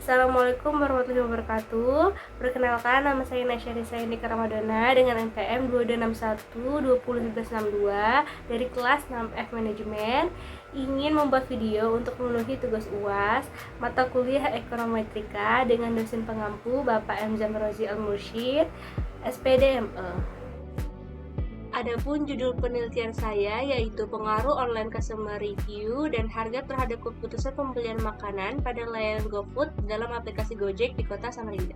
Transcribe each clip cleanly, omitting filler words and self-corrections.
Assalamualaikum warahmatullahi wabarakatuh. Perkenalkan, nama saya Nasya Risa Indika Ramadana dengan NPM 2261 dari kelas 6F Manajemen. Ingin membuat video untuk memenuhi tugas UAS mata kuliah Ekonometrika dengan dosen pengampu Bapak M. Zamrozi Al-Mursyid, SPDME. Adapun judul penelitian saya yaitu pengaruh online customer review dan harga terhadap keputusan pembelian makanan pada layanan GoFood dalam aplikasi Gojek di Kota Samarinda.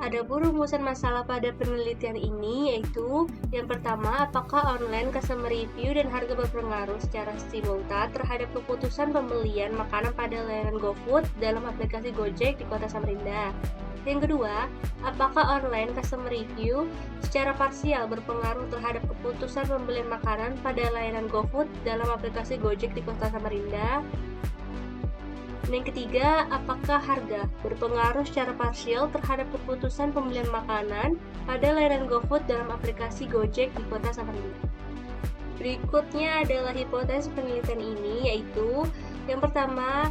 Adapun rumusan masalah pada penelitian ini yaitu yang pertama, apakah online customer review dan harga berpengaruh secara simultan terhadap keputusan pembelian makanan pada layanan GoFood dalam aplikasi Gojek di Kota Samarinda. Yang kedua, apakah online customer review secara parsial berpengaruh terhadap keputusan pembelian makanan pada layanan GoFood dalam aplikasi Gojek di Kota Samarinda? Dan yang ketiga, apakah harga berpengaruh secara parsial terhadap keputusan pembelian makanan pada layanan GoFood dalam aplikasi Gojek di Kota Samarinda? Berikutnya adalah hipotesis penelitian ini, yaitu yang pertama,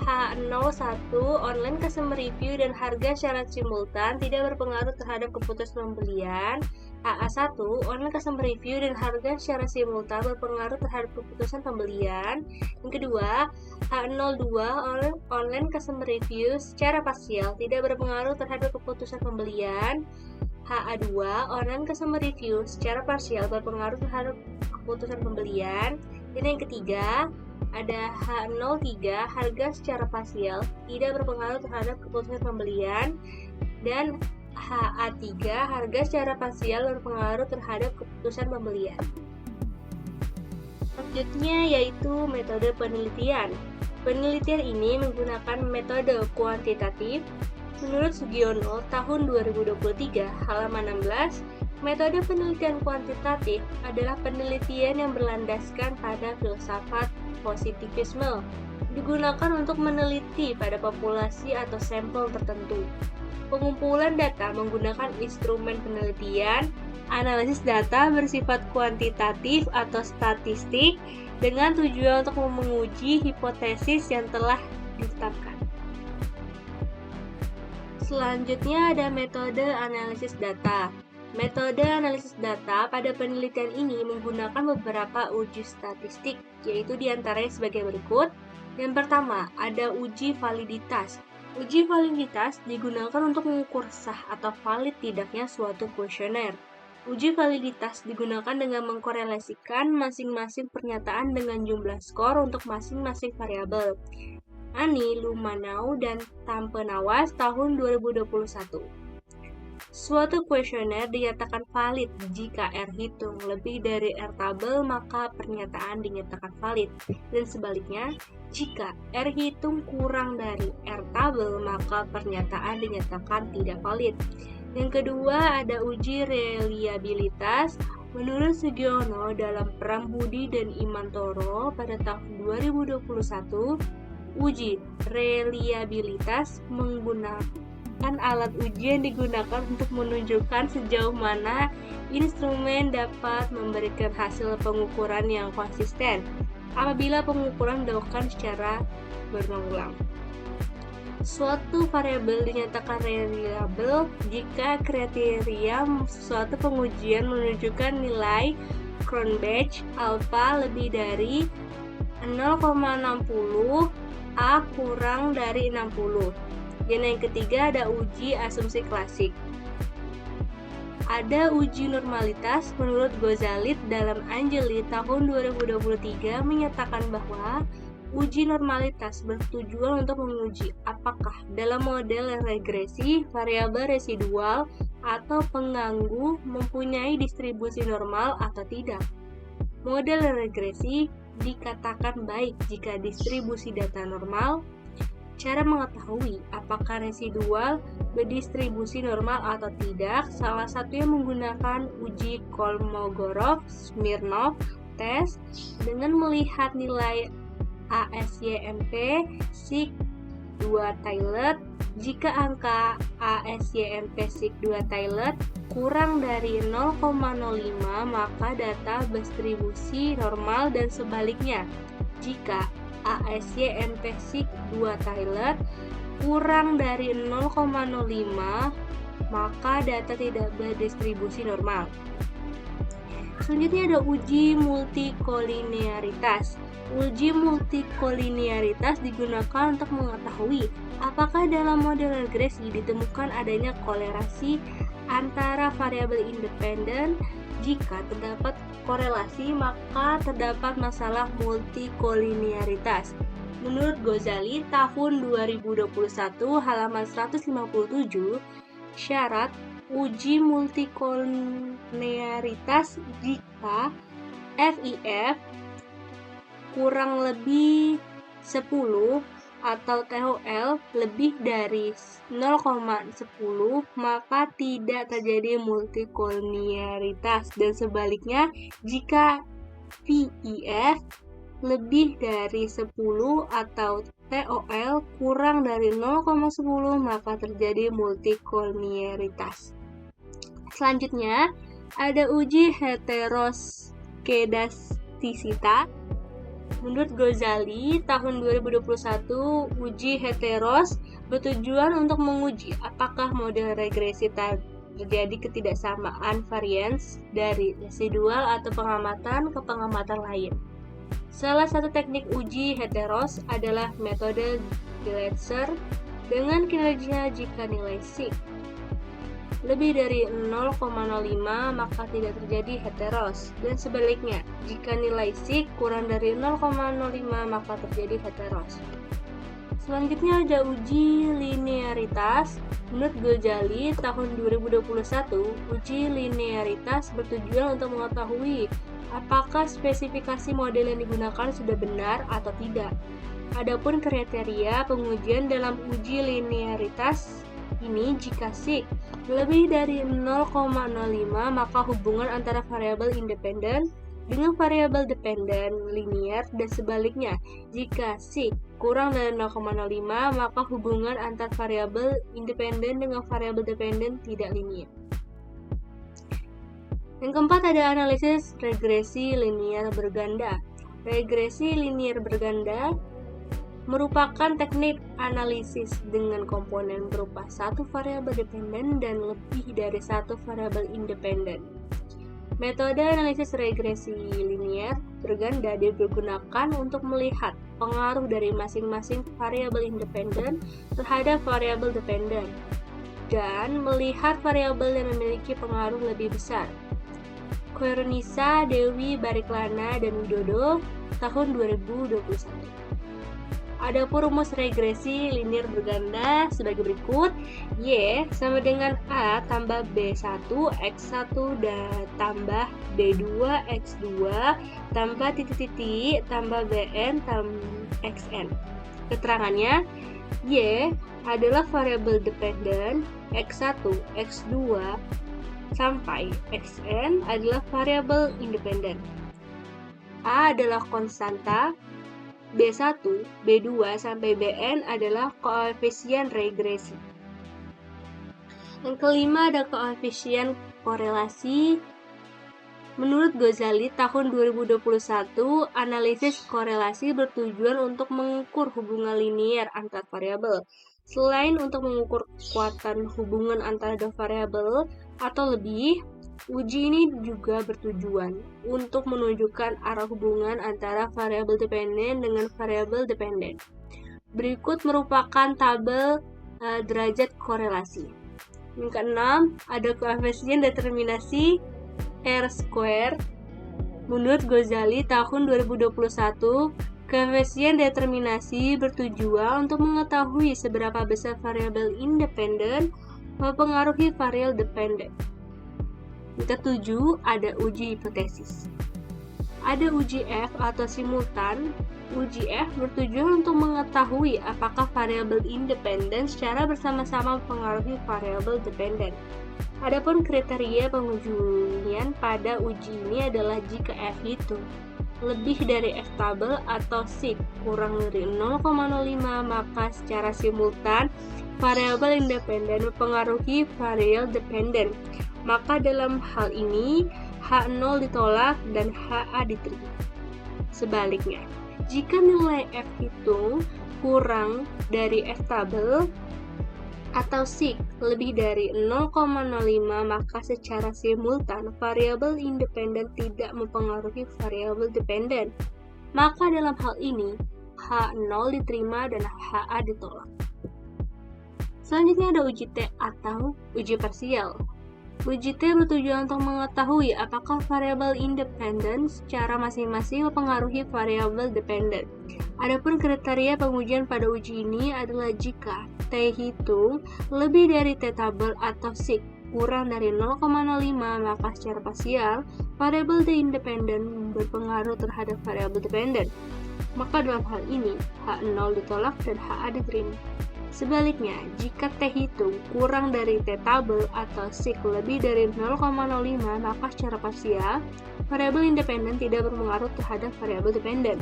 H01 online customer review dan harga secara simultan tidak berpengaruh terhadap keputusan pembelian. HA1 online customer review dan harga secara simultan berpengaruh terhadap keputusan pembelian. Yang kedua, H02 online customer review secara parsial tidak berpengaruh terhadap keputusan pembelian. HA2 online customer review secara parsial berpengaruh terhadap keputusan pembelian. Dan yang ketiga, ada H03 harga secara parsial tidak berpengaruh terhadap keputusan pembelian, dan HA3 harga secara parsial berpengaruh terhadap keputusan pembelian. Selanjutnya yaitu metode penelitian. Penelitian ini menggunakan metode kuantitatif. Menurut Sugiono tahun 2023 halaman 16, metode penelitian kuantitatif adalah penelitian yang berlandaskan pada filsafat positivisme, digunakan untuk meneliti pada populasi atau sampel tertentu. Pengumpulan data menggunakan instrumen penelitian, analisis data bersifat kuantitatif atau statistik dengan tujuan untuk menguji hipotesis yang telah ditetapkan. Selanjutnya ada metode analisis data. Metode analisis data pada penelitian ini menggunakan beberapa uji statistik, yaitu diantaranya sebagai berikut. Yang pertama, ada uji validitas. Uji validitas digunakan untuk mengukur sah atau valid tidaknya suatu kuesioner. Uji validitas digunakan dengan mengkorelasikan masing-masing pernyataan dengan jumlah skor untuk masing-masing variabel. Ani, Lumanau, dan Tampenawas tahun 2021. Suatu kuesioner dinyatakan valid jika R hitung lebih dari R tabel, maka pernyataan dinyatakan valid. Dan sebaliknya, jika R hitung kurang dari R tabel, maka pernyataan dinyatakan tidak valid. Yang kedua, ada uji reliabilitas. Menurut Sugiono dalam Prambudi dan Imantoro pada tahun 2021, uji reliabilitas menggunakan alat uji yang digunakan untuk menunjukkan sejauh mana instrumen dapat memberikan hasil pengukuran yang konsisten apabila pengukuran dilakukan secara berulang-ulang. Suatu variabel dinyatakan reliable jika kriteria suatu pengujian menunjukkan nilai Cronbach alpha lebih dari 0,60 A kurang dari 60. Dan yang ketiga ada uji asumsi klasik. Ada uji normalitas. Menurut Gozalid dalam Angeli tahun 2023 menyatakan bahwa uji normalitas bertujuan untuk menguji apakah dalam model regresi variabel residual atau pengganggu mempunyai distribusi normal atau tidak. Model regresi dikatakan baik jika distribusi data normal. Cara mengetahui apakah residual berdistribusi normal atau tidak, salah satunya menggunakan uji Kolmogorov-Smirnov test dengan melihat nilai ASYMP sig 2 Taillet. Jika angka ASYMP sig 2 Taillet kurang dari 0,05, maka data berdistribusi normal, dan sebaliknya. Jika ASY NP SIG 2 Taylor kurang dari 0,05, maka data tidak berdistribusi normal. Selanjutnya ada uji multikolinearitas. Uji multikolinearitas digunakan untuk mengetahui apakah dalam model regresi ditemukan adanya kolerasi antara variabel independen. Jika terdapat korelasi, maka terdapat masalah multikolinearitas. Menurut Ghazali tahun 2021 halaman 157, syarat uji multikolinearitas jika FIF kurang lebih 10 atau TOL lebih dari 0,10, maka tidak terjadi multikolinearitas, dan sebaliknya jika VIF lebih dari 10 atau TOL kurang dari 0,10, maka terjadi multikolinearitas. Selanjutnya ada uji heteroskedastisita. Menurut Ghazali tahun 2021, uji heteros bertujuan untuk menguji apakah model regresi terjadi ketidaksamaan varians dari residual atau pengamatan ke pengamatan lain. Salah satu teknik uji heteros adalah metode Glatzer dengan kinerja jika nilai SIG lebih dari 0,05, maka tidak terjadi heteros, dan sebaliknya jika nilai SIG kurang dari 0,05, maka terjadi heteros. Selanjutnya ada uji linearitas. Menurut Ghazali tahun 2021, uji linearitas bertujuan untuk mengetahui apakah spesifikasi model yang digunakan sudah benar atau tidak. Adapun kriteria pengujian dalam uji linearitas ini, jika SIG lebih dari 0,05, maka hubungan antara variabel independen dengan variabel dependen linear, dan sebaliknya jika SIG kurang dari 0,05, maka hubungan antar variabel independen dengan variabel dependen tidak linear. Yang keempat ada analisis regresi linear berganda. Regresi linear berganda merupakan teknik analisis dengan komponen berupa satu variabel dependen dan lebih dari satu variabel independen. Metode analisis regresi linear berganda digunakan untuk melihat pengaruh dari masing-masing variabel independen terhadap variabel dependen dan melihat variabel yang memiliki pengaruh lebih besar. Koernisa, Dewi, Bariklana, dan Widodo tahun 2021. Adapun rumus regresi linear berganda sebagai berikut. Y sama dengan A tambah B1 X1 dan tambah B2 X2 tambah titik-titik tambah Bn tambah Xn. Keterangannya, Y adalah variabel dependen, X1, X2 sampai Xn adalah variabel independen. A adalah konstanta, B1, B2, sampai Bn adalah koefisien regresi. Yang kelima ada koefisien korelasi. Menurut Ghazali tahun 2021, analisis korelasi bertujuan untuk mengukur hubungan linear antar variabel. Selain untuk mengukur kekuatan hubungan antara dua variabel atau lebih, uji ini juga bertujuan untuk menunjukkan arah hubungan antara variabel dependen dengan variabel dependen. Berikut merupakan tabel derajat korelasi. Yang keenam, ada koefisien determinasi R-square. Menurut Ghazali tahun 2021, koefisien determinasi bertujuan untuk mengetahui seberapa besar variabel independen mempengaruhi variabel dependen. Yang ketujuh, ada uji hipotesis. Ada uji F atau simultan. Uji F bertujuan untuk mengetahui apakah variabel independen secara bersama-sama mempengaruhi variabel dependen. Adapun kriteria pengujian pada uji ini adalah jika F itu lebih dari F tabel atau SIG kurang dari 0,05, maka secara simultan variabel independen mempengaruhi variabel dependen. Maka dalam hal ini H0 ditolak dan HA diterima. Sebaliknya, Jika nilai F hitung kurang dari F tabel atau SIG lebih dari 0,05, maka secara simultan variabel independen tidak mempengaruhi variabel dependen. Maka dalam hal ini H0 diterima dan HA ditolak. Selanjutnya ada uji T atau uji parsial. Uji T bertujuan untuk mengetahui apakah variabel independen secara masing-masing mempengaruhi variabel dependen. Adapun kriteria pengujian pada uji ini adalah jika T hitung lebih dari T tabel atau SIG kurang dari 0,05, maka secara parsial variabel D independen berpengaruh terhadap variabel dependen. Maka dalam hal ini H0 ditolak dan HA diterima. Sebaliknya, jika T hitung kurang dari T tabel atau SIG lebih dari 0,05, maka secara parsial variabel independen tidak berpengaruh terhadap variabel dependen.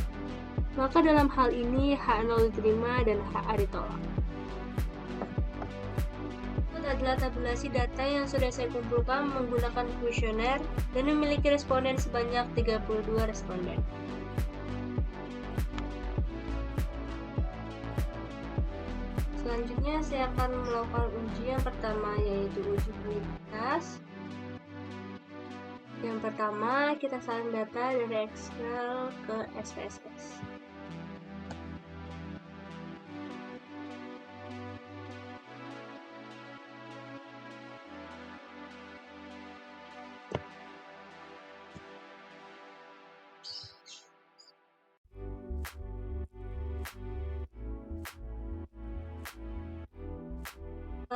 Maka dalam hal ini H0 diterima dan HA ditolak. Ini adalah tabulasi data yang sudah saya kumpulkan menggunakan kuesioner dan memiliki responden sebanyak 32 responden. Selanjutnya saya akan melakukan uji yang pertama, yaitu uji validitas. Yang pertama, kita salin data dari Excel ke SPSS.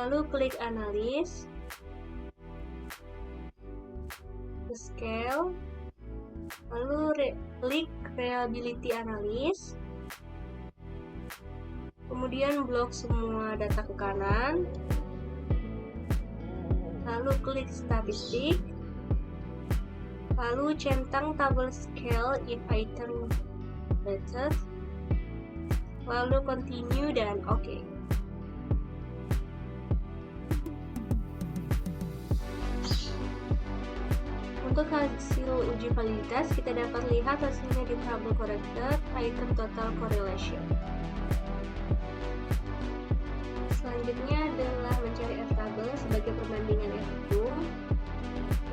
Lalu klik analis, scale, lalu klik reliability analysis, kemudian blok semua data ke kanan, lalu klik statistik, lalu centang tabel scale in item method, lalu continue dan OK. Untuk hasil uji validitas, kita dapat lihat hasilnya di tabel corrected item total correlation. Selanjutnya adalah mencari F tabel sebagai perbandingan F hitung.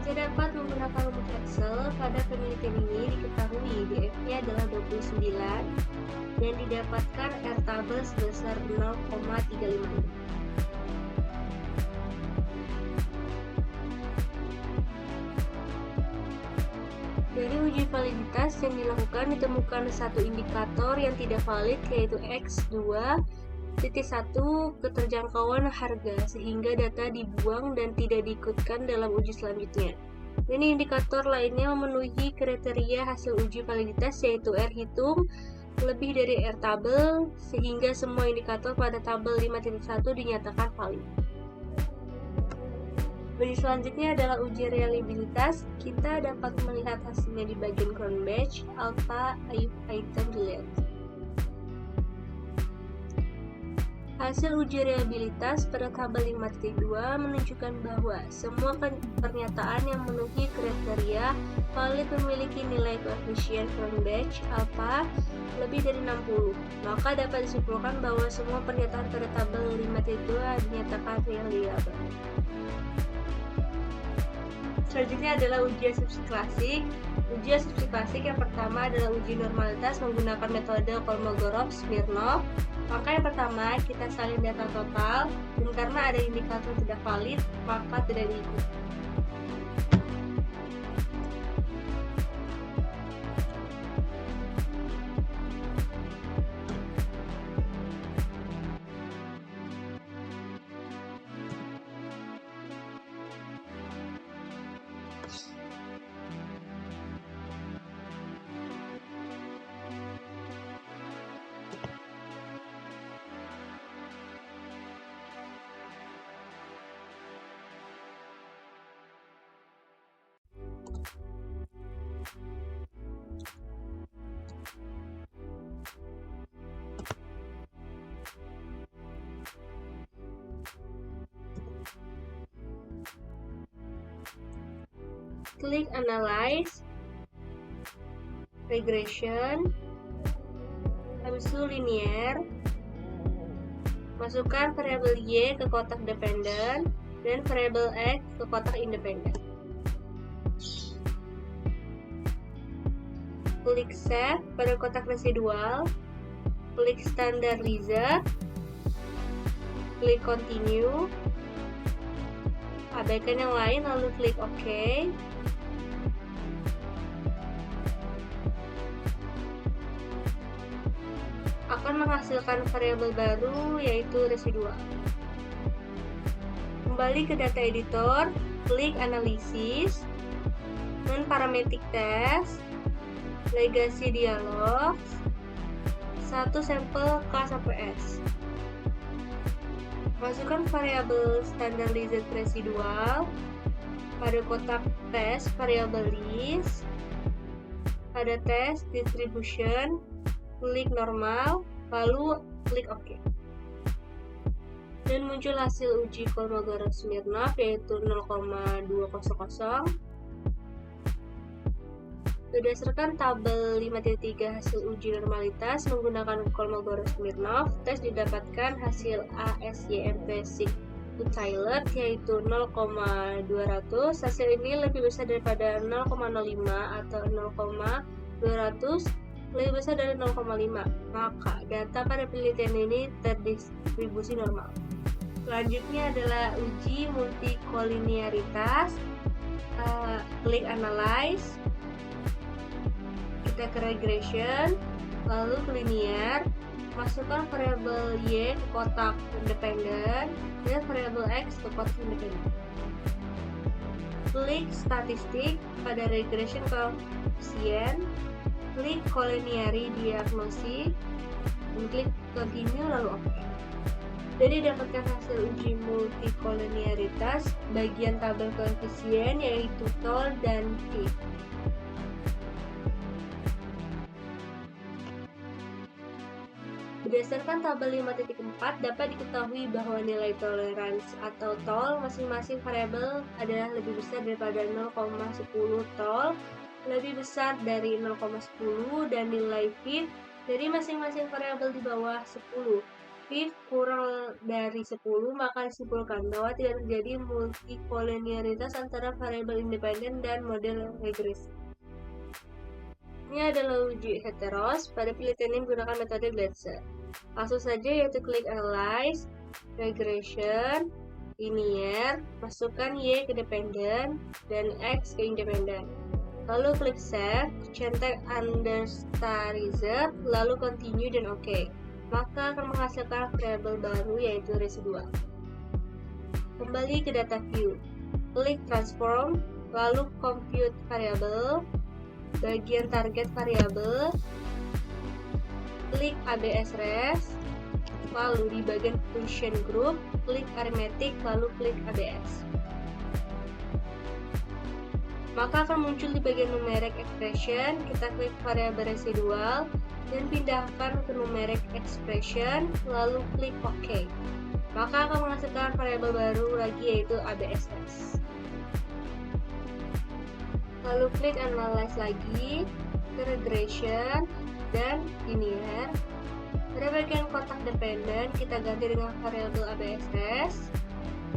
Kita dapat menggunakan rumus Excel. Pada penelitian ini diketahui DF-nya adalah 29 dan didapatkan R tabel sebesar 0,35. Dari uji validitas yang dilakukan ditemukan satu indikator yang tidak valid, yaitu X2.1 keterjangkauan harga, sehingga data dibuang dan tidak diikutkan dalam uji selanjutnya. Ini indikator lainnya memenuhi kriteria hasil uji validitas, yaitu R hitung lebih dari R tabel, sehingga semua indikator pada tabel 5.1 dinyatakan valid. Uji selanjutnya adalah uji reliabilitas. Kita dapat melihat hasilnya di bagian crown batch, alpha, item delete. Hasil uji reliabilitas pada tabel 5.2 menunjukkan bahwa semua pernyataan yang memenuhi kriteria valid memiliki nilai koefisien crown batch alpha lebih dari 60. Maka dapat disimpulkan bahwa semua pernyataan pada tabel 5.2 dinyatakan reliable. Selanjutnya adalah uji asumsi klasik. Uji asumsi klasik yang pertama adalah uji normalitas menggunakan metode Kolmogorov-Smirnov. Maka yang pertama kita salin data total, dan karena ada indikator tidak valid, maka tidak diikuti. Klik Analyze, Regression, rusuh linier, masukkan variabel Y ke kotak dependen dan variabel X ke kotak independen. Klik Save pada kotak residual, klik Standard Result, klik Continue, abaikan yang lain lalu klik OK. Akan menghasilkan variabel baru yaitu residual. Kembali ke data editor, klik analisis, non-parametric test, legacy dialog, satu sampel K/S. Masukkan variabel standardized residual pada kotak test variabel list, pada test distribution, klik normal, lalu klik OK. Dan muncul hasil uji Kolmogorov-Smirnov yaitu 0,200. Berdasarkan tabel 5.3 hasil uji normalitas menggunakan Kolmogorov-Smirnov, tes didapatkan hasil ASYMP Utailer yaitu 0,200. Hasil ini lebih besar daripada 0,05 atau 0,200 lebih besar dari 0,5. Maka data pada penelitian ini terdistribusi normal. Selanjutnya adalah uji multikolinearitas. Klik Analyze, kita ke Regression, lalu ke Linear, masukkan variabel Y ke kotak independen dan variabel X ke kotak independen. Klik Statistik pada Regression Coefficient, klik Collinear Diagnosis, dan klik Continue lalu OK. Jadi dapatkan hasil uji multikolinearitas bagian tabel koefisien yaitu tol dan T. Berdasarkan tabel 5.4 dapat diketahui bahwa nilai toleransi atau tol masing-masing variabel adalah lebih besar daripada 0,10 tol, lebih besar dari 0,10 dan nilai fit dari masing-masing variabel di bawah 10. Fit kurang dari 10, maka disimpulkan bahwa tidak terjadi multikolinearitas antara variabel independen dan model regresi. Ini adalah uji heteros pada penelitian ini menggunakan metode Glatzer. Langsung saja yaitu klik Analyze, Regression, Linear, masukkan Y ke dependen dan X ke independen. Lalu klik Save, centang understar result, lalu Continue dan OK. Maka akan menghasilkan variabel baru yaitu residual. Kembali ke data view, klik Transform, lalu Compute Variable, bagian target variabel, klik ABS Res, lalu di bagian Function Group, klik Arithmetic, lalu klik ABS. Maka akan muncul di bagian Numeric Expression, kita klik variabel residual, dan pindahkan ke Numeric Expression, lalu klik OK. Maka akan menghasilkan variabel baru lagi yaitu ABSS. Lalu klik Analyze lagi, ke Regression, dan Linear. Pada bagian kotak dependen, kita ganti dengan variabel ABSS,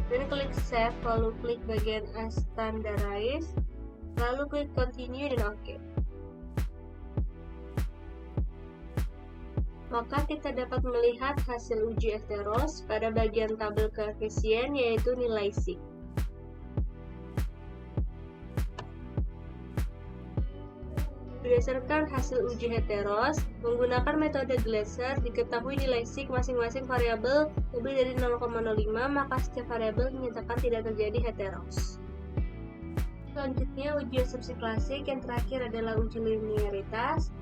dan klik Save, lalu klik bagian Standardize, lalu klik Continue dan OK. Maka kita dapat melihat hasil uji heteros pada bagian tabel koefisien yaitu nilai sig. Berdasarkan hasil uji heteros, menggunakan metode Glatzer diketahui nilai sig masing-masing variabel lebih dari 0,05, maka setiap variabel menyatakan tidak terjadi heteros. Selanjutnya uji asumsi klasik, yang terakhir adalah uji linearitas.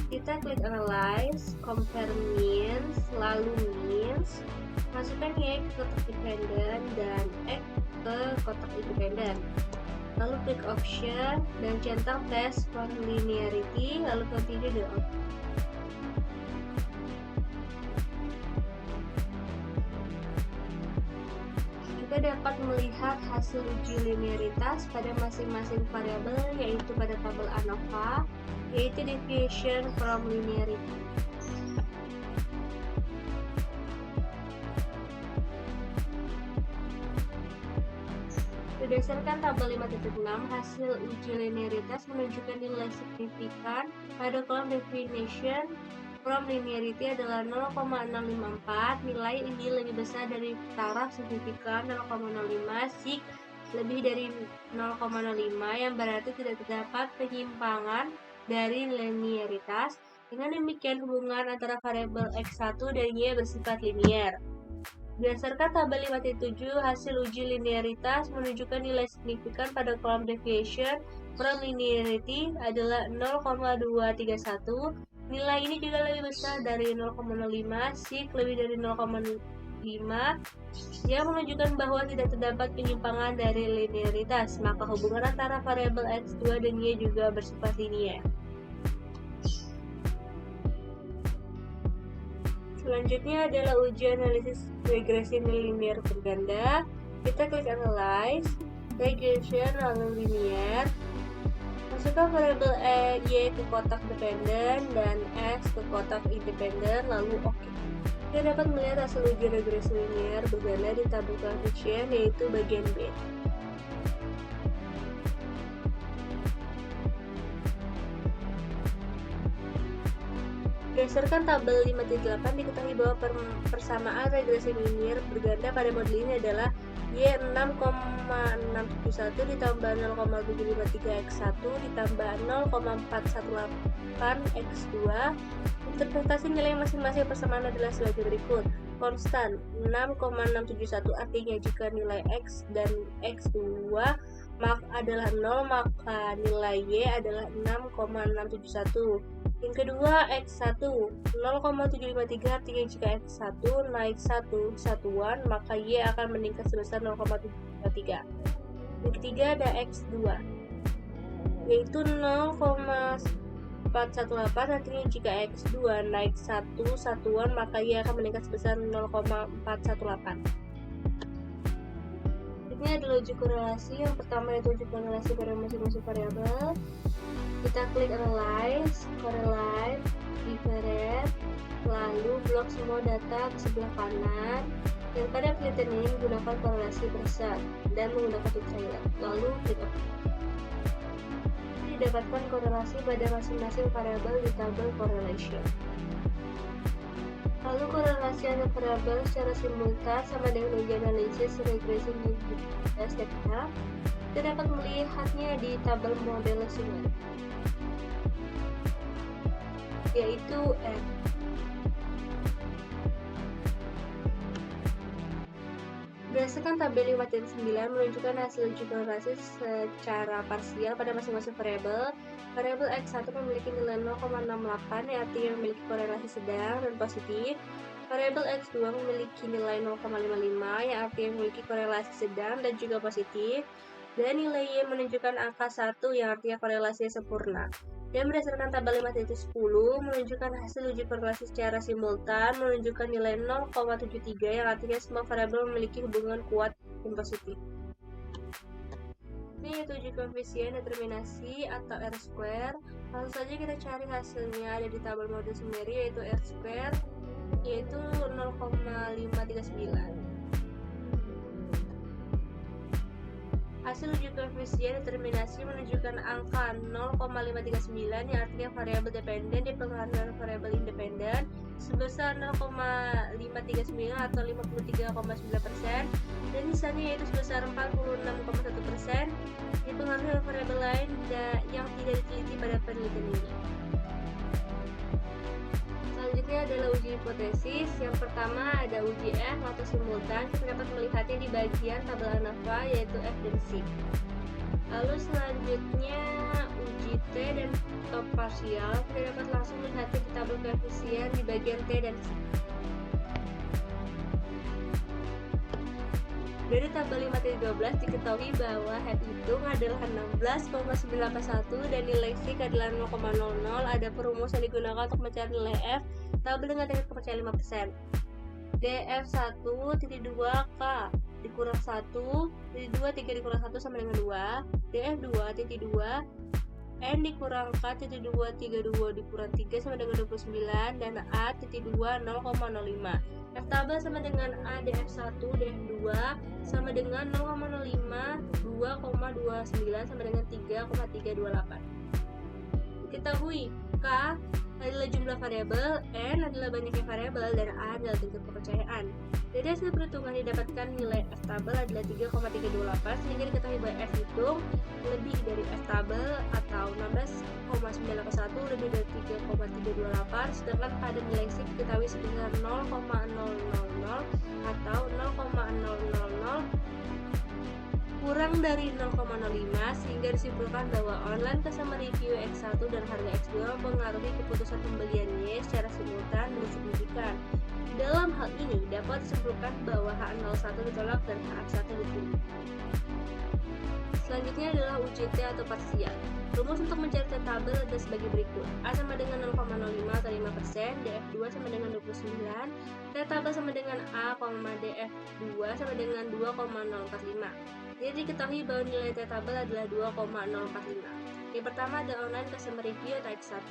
Kita klik Analyze, Compare Means, lalu Means, masukkan Y ke kotak dependen dan X ke kotak independen. Lalu klik Option dan centang Test for Linearity, lalu Continue dan OK. Kita dapat melihat hasil uji linearitas pada masing-masing variabel yaitu pada tabel ANOVA, yaitu deviation from linearity. Berdasarkan tabel 5.6, hasil uji linearitas menunjukkan nilai signifikan pada kolom definition from linearity adalah 0,654. Nilai ini lebih besar dari taraf signifikan 0,05, sig lebih dari 0,05, yang berarti tidak terdapat penyimpangan dari linearitas. Dengan demikian, hubungan antara variabel X1 dan Y bersifat linier. Berdasarkan tabel 5.7, hasil uji linearitas menunjukkan nilai signifikan pada kolom deviation from linearity adalah 0,231. Nilai ini juga lebih besar dari 0,05, sig lebih dari 0,5, yang menunjukkan bahwa tidak terdapat penyimpangan dari linearitas. Maka hubungan antara variabel X2 dan Y juga bersifat linier. Selanjutnya adalah uji analisis regresi linear berganda. Kita klik analyze, regression, lalu linear. Masukkan variabel Y ke kotak dependen dan X ke kotak independen, lalu OK. Kita dapat melihat hasil uji regresi linear berganda di tabel koefisien, yaitu bagian B. Berdasarkan tabel 5.8, diketahui bahwa persamaan regresi linear berganda pada model ini adalah Y 6,671 ditambah 0,753 X1 ditambah 0,418 X2. Interpretasi nilai masing-masing persamaan adalah sebagai berikut. Konstan 6,671 artinya jika nilai X dan X2 adalah 0, maka nilai Y adalah 6,671. Yang kedua, X1 0,753 artinya jika X1 naik 1 satuan, maka Y akan meningkat sebesar 0,753. Yang ketiga ada X2, yaitu 0,418 artinya jika X2 naik 1 satuan, maka Y akan meningkat sebesar 0,418. Ini adalah uji korelasi. Yang pertama yaitu uji korelasi pada masing-masing variabel. Kita klik analyze, correlate, different, lalu blok semua data ke sebelah kanan. Dan pada penelitian ini menggunakan korelasi persen dan menggunakan subtrailer. Lalu klik OK. Didapatkan korelasi pada masing-masing variabel di tabel correlation. Lalu korelasi antar variabel secara simultan sama dengan uji analisis regresi linearitas data. Kita dapat melihatnya di tabel model sumber, yaitu F. Berdasarkan tabel 5.9 menunjukkan hasil uji korelasi secara parsial pada masing-masing variabel. Variabel X1 memiliki nilai 0,68 yang artinya memiliki korelasi sedang dan positif. Variabel X2 memiliki nilai 0,55 yang artinya memiliki korelasi sedang dan juga positif. Dan nilai Y menunjukkan angka 1 yang artinya korelasinya sempurna. Dan berdasarkan tabel 5.10 menunjukkan hasil uji korelasi secara simultan menunjukkan nilai 0,73 yang artinya semua variabel memiliki hubungan kuat dan positif. Ini yaitu uji koefisien determinasi atau R-square. Langsung saja kita cari hasilnya, ada di tabel model summary, yaitu R-square, yaitu 0,539. Hasil uji koefisien determinasi menunjukkan angka 0,539 yang artinya variabel dependen dipengaruhi oleh variabel independen sebesar 0,539 atau 53,9%, dan sisanya yaitu sebesar 46,1% dipengaruhi oleh variabel lain yang tidak diteliti pada penelitian ini. Selanjutnya adalah uji hipotesis. Yang pertama ada uji F atau simultan. Kita dapat melihatnya di bagian tabel ANAVA, yaitu F dan C. Lalu selanjutnya uji T dan top parsial. Kita dapat langsung melihatnya di tabel koefisien di bagian T dan C. Dari tabel 5.12 diketahui bahwa head hitung adalah 16,981 dan nilai sig adalah 0,00. Ada perumusan digunakan untuk mencari nilai F. Tabel dengan tingkat kepercayaan 5%. df1.2k dikurang 1, 2, 3 dikurang 1 sama dengan 2. df2.2 N dikurang K.232 dikurang 3 sama dengan 29 dan A.2 0,05. F tabel sama dengan A df1 df2 sama dengan 0,05 2,29 sama dengan 3,328. Diketahui K adalah jumlah variabel, N adalah banyaknya variabel, dan A adalah tingkat kepercayaan. Dari hasil perhitungan didapatkan nilai F tabel adalah 3,328 sehingga diketahui bahwa F hitung lebih dari F tabel atau 16,981 lebih dari 3,328, sedangkan pada nilai C diketahui sebesar 0,000 atau 0,000 kurang dari 0,05 sehingga disimpulkan bahwa online customer review X1 dan harga X2 mempengaruhi keputusan pembelian Y secara simultan dan signifikan. Dalam hal ini dapat disimpulkan bahwa H01 ditolak dan H1 diterima. Selanjutnya adalah UJT atau parsial. Rumus untuk mencari T tabel adalah sebagai berikut. A sama dengan 0,05 atau 5%, df2 sama dengan 29, T tabel sama dengan A, df2 sama dengan 2,045. Jadi diketahui bahwa nilai T tabel adalah 2,045. Yang pertama ada online customer review atau X1.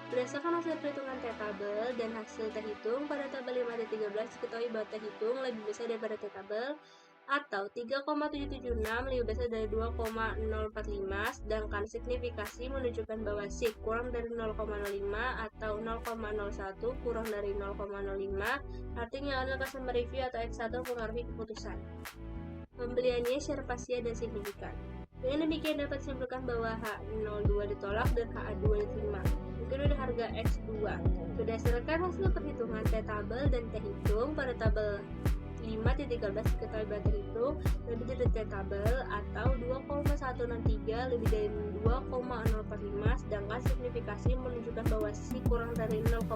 Berdasarkan hasil perhitungan T tabel dan hasil T hitung pada tabel 5-13 diketahui bahwa T hitung lebih besar daripada T tabel atau 3,776 lebih besar dari 2,045, sedangkan signifikasi menunjukkan bahwa C kurang dari 0,05 atau 0,01 kurang dari 0,05, artinya online customer review atau X1 mempengaruhi keputusan pembeliannya secara parsial dan signifikan. Dengan demikian dapat disimpulkan bahwa H02 ditolak dan HA2 diterima. Kedua ada harga X2. Berdasarkan hasil perhitungan T tabel dan T hitung pada tabel 5-13 diketahui bahwa terhitung lebih dari T tabel atau 2,163 lebih dari 2,045, sedangkan signifikasi menunjukkan bahwa C kurang dari 0,05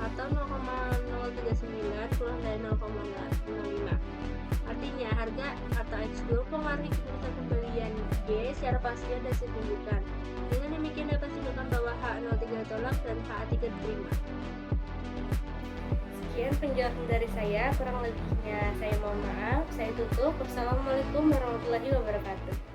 atau 0,039 kurang dari 0,05. Artinya harga atau X2 mempengaruhi keputusan pembelian Y secara parsial dan signifikan. Dengan demikian dapat disimpulkan bahwa H03 ditolak dan H3 diterima. Sekian penjelasan dari saya, kurang lebihnya saya mohon maaf. Saya tutup. Wassalamualaikum warahmatullahi wabarakatuh.